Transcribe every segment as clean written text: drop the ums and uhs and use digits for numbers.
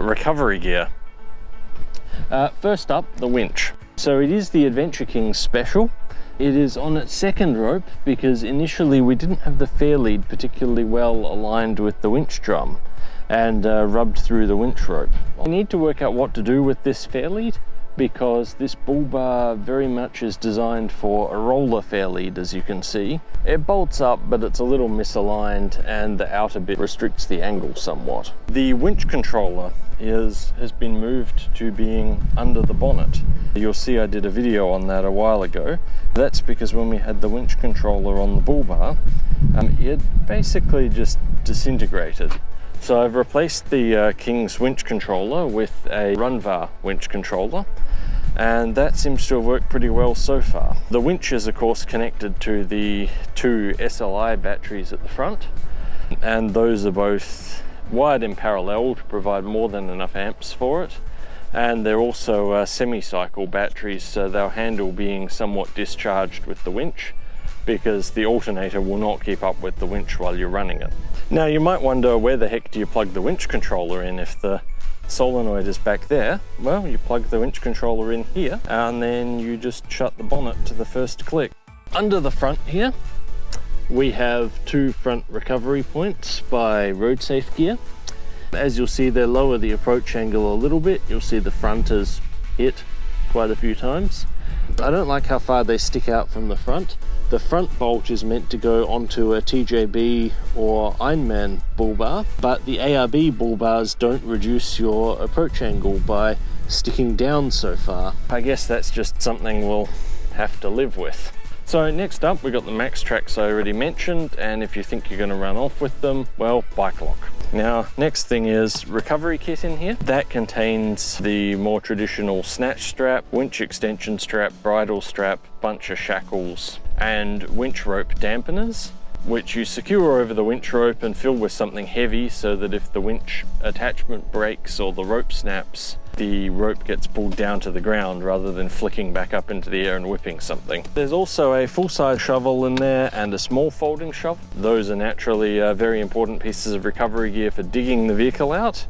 recovery gear. First up, the winch. So it is the Adventure King Special. It is on its second rope because initially we didn't have the fair lead particularly well aligned with the winch drum and rubbed through the winch rope. We need to work out what to do with this fair lead because this bull bar very much is designed for a roller fair lead, as you can see. It bolts up, but it's a little misaligned and the outer bit restricts the angle somewhat. The winch controller has been moved to being under the bonnet. You'll see I did a video on that a while ago. That's because when we had the winch controller on the bull bar, it basically just disintegrated. So I've replaced the King's winch controller with a Runvar winch controller, and that seems to have worked pretty well so far. The winch is of course connected to the two SLI batteries at the front, and those are both wired in parallel to provide more than enough amps for it, and they're also semi-cycle batteries, so they'll handle being somewhat discharged with the winch because the alternator will not keep up with the winch while you're running it. Now you might wonder, where the heck do you plug the winch controller in if the solenoid is back there? Well, you plug the winch controller in here and then you just shut the bonnet to the first click. Under the front here we have two front recovery points by Roadsafe Gear. As you'll see, they lower the approach angle a little bit. You'll see the front is hit quite a few times. I don't like how far they stick out from the front. The front bolt is meant to go onto a TJB or Ironman bull bar, but the ARB bull bars don't reduce your approach angle by sticking down so far. I guess that's just something we'll have to live with. So next up, we got the MaxTrax I already mentioned, and if you think you're going to run off with them, well, bike lock. Now, next thing is recovery kit in here. That contains the more traditional snatch strap, winch extension strap, bridle strap, bunch of shackles, and winch rope dampeners, which you secure over the winch rope and fill with something heavy so that if the winch attachment breaks or the rope snaps, the rope gets pulled down to the ground rather than flicking back up into the air and whipping something. There's also a full-size shovel in there and a small folding shovel. Those are naturally very important pieces of recovery gear for digging the vehicle out.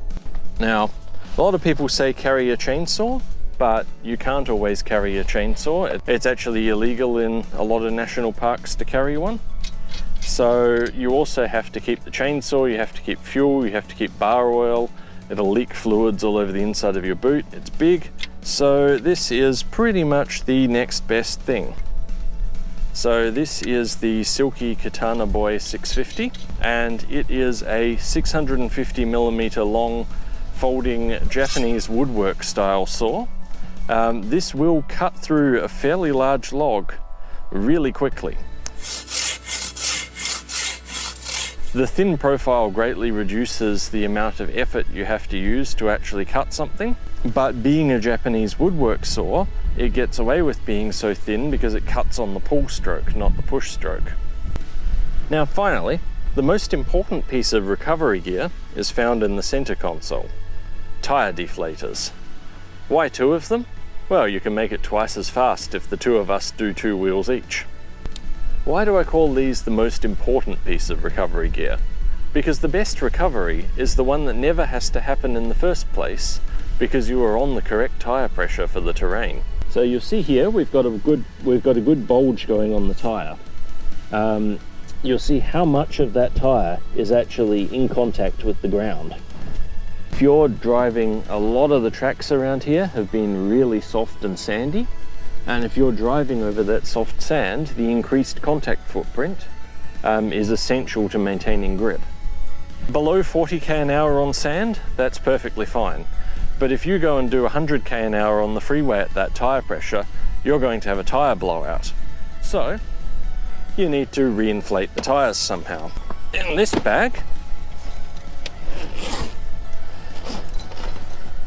Now, a lot of people say carry a chainsaw, but you can't always carry a chainsaw. It's actually illegal in a lot of national parks to carry one. So you also have to keep the chainsaw, you have to keep fuel, you have to keep bar oil. It'll leak fluids all over the inside of your boot. It's big, so this is pretty much the next best thing. So this is the Silky Katana Boy 650, and it is a 650mm long folding Japanese woodwork style saw. This will cut through a fairly large log really quickly. The thin profile greatly reduces the amount of effort you have to use to actually cut something, but being a Japanese woodwork saw, it gets away with being so thin because it cuts on the pull stroke, not the push stroke. Now finally, the most important piece of recovery gear is found in the center console: tire deflators. Why two of them? Well, you can make it twice as fast if the two of us do 2 wheels each. Why do I call these the most important piece of recovery gear? Because the best recovery is the one that never has to happen in the first place because you are on the correct tire pressure for the terrain. So you'll see here we've got a good bulge going on the tire. You'll see how much of that tire is actually in contact with the ground. If you're driving, a lot of the tracks around here have been really soft and sandy. And if you're driving over that soft sand, the increased contact footprint is essential to maintaining grip. Below 40k an hour on sand, that's perfectly fine. But if you go and do 100k an hour on the freeway at that tire pressure, you're going to have a tire blowout. So you need to reinflate the tires somehow. In this bag,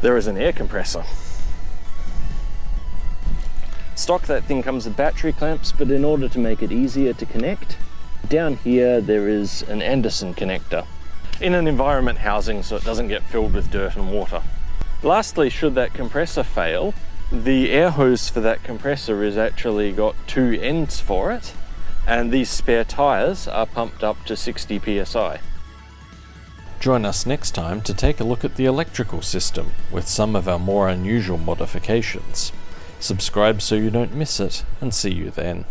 there is an air compressor. Stock, that thing comes with battery clamps, but in order to make it easier to connect, down here there is an Anderson connector in an environment housing so it doesn't get filled with dirt and water. Lastly, should that compressor fail, the air hose for that compressor is actually got 2 ends for it, and these spare tires are pumped up to 60 psi. Join us next time to take a look at the electrical system with some of our more unusual modifications. Subscribe so you don't miss it, and see you then.